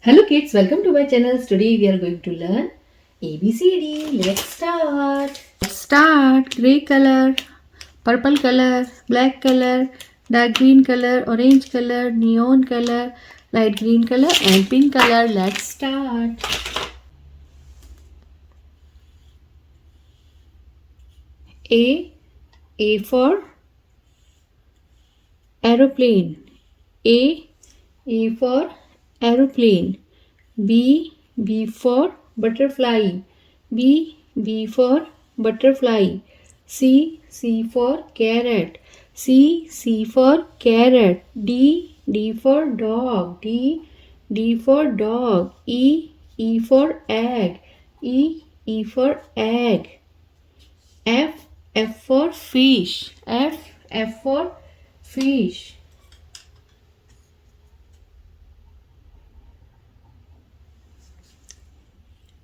Hello kids, welcome to my channel. Today we are going to learn ABCD. Let's start. Let's start. Grey color, purple color, black color, dark green color, orange color, neon color, light green color and pink color. Let's start. A for aeroplane. A for aeroplane. B for butterfly. B for butterfly. C for carrot. C for carrot. D for dog. D for dog. E for egg. E for egg. F for fish. F for fish.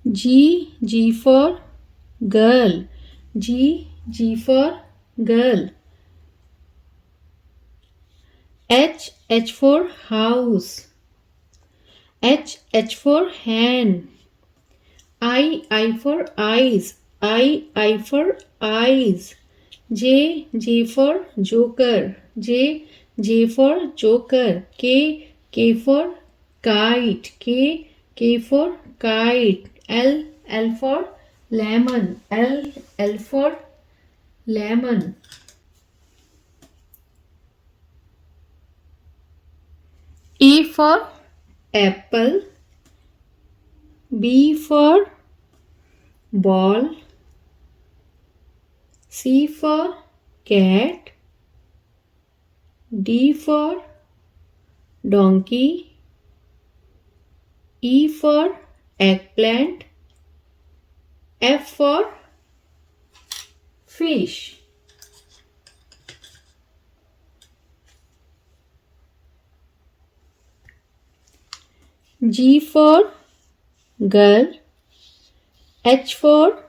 G for girl. G for girl. H for house. H for hen. I for eyes. I for eyes. J for joker. J for joker. K for kite. K for kite. L for lemon. L for lemon. A for apple. B for ball. C for cat. D for donkey. E for eggplant. F for fish. G for girl. H for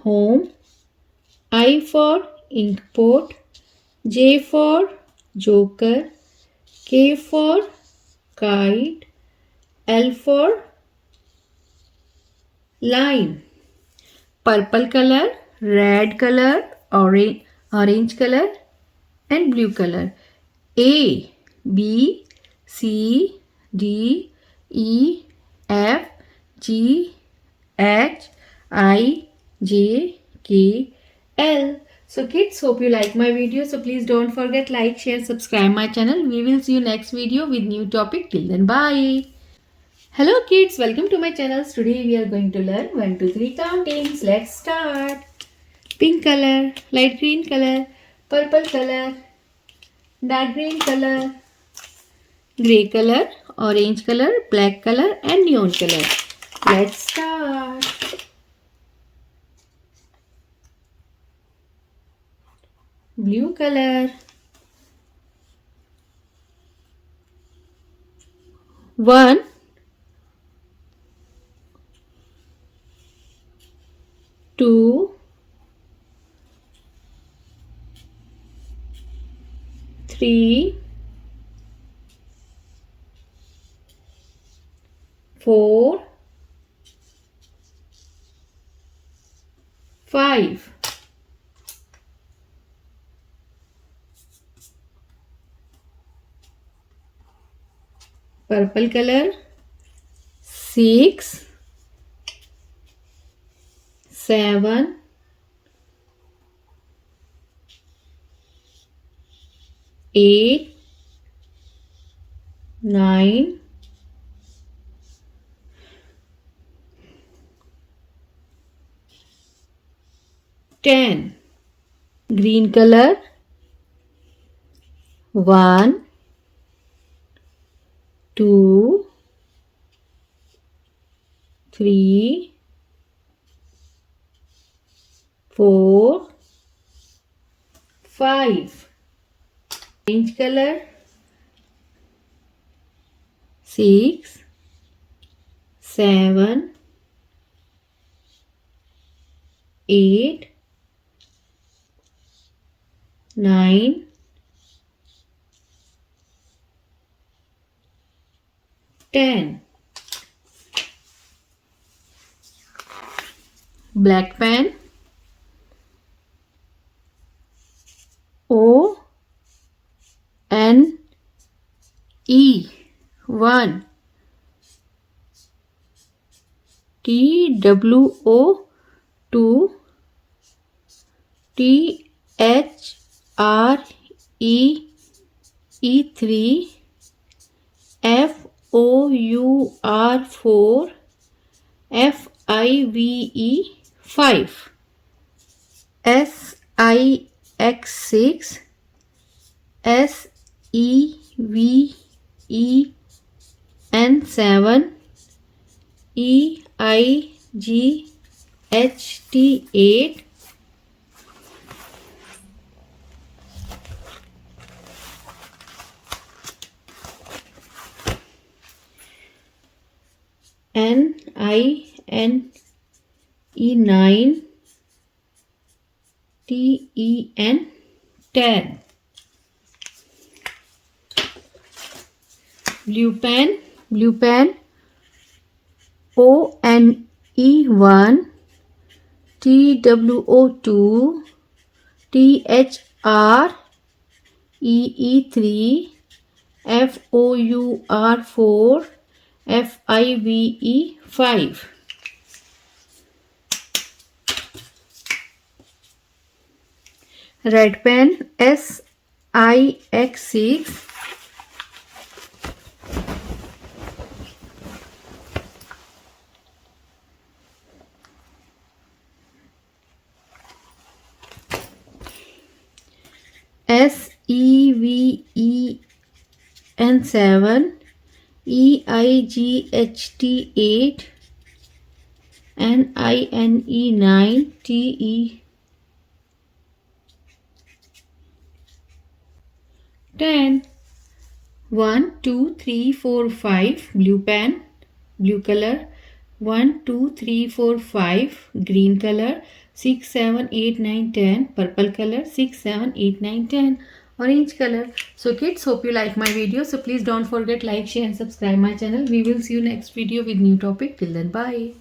home. I for inkpot. J for joker. K for kite. L for line. Purple color, red color, orange color and blue color. A, B, C, D, E, F, G, H, I, J, K, L. So kids, hope you like my video. So please don't forget like, share, subscribe my channel. We will see you next video with new topic. Till then, bye. Hello kids, welcome to my channel. Today we are going to learn 1, 2, 3 countings. Let's start. Pink color, light green color, purple color, dark green color, grey color, orange color, black color and neon color. Let's start. Blue color. 1, 2, 3, 4, 5. Purple color. 6, 7, 8, 9, 10. Green color. 1, 2, 3, 4, 5. Orange color. 6, 7, 8, 9, 10. Black pen, O N E 1. T W O 2. T H R E E 3. F O U R 4. F I V E 5. S I X 6. S E V E N 7. E I G H T 8. N I N E 9. T E N 10. Blue pen, O N E 1. T W O 2. T H R E E 3. F O U R 4. F I V E 5. Red pen, S I X 6. S E V E N 7. E I G H T 8. N I N E 9. T E 10. 1 2 3 4 5. Blue pen, blue color. 1 2 3 4 5. Green color. 6 7 8 9 10. Purple color. 6 7 8 9 10. Orange color. So kids, hope you like my video. So please don't forget like, share and subscribe my channel. We will see you next video with new topic. Till then, bye.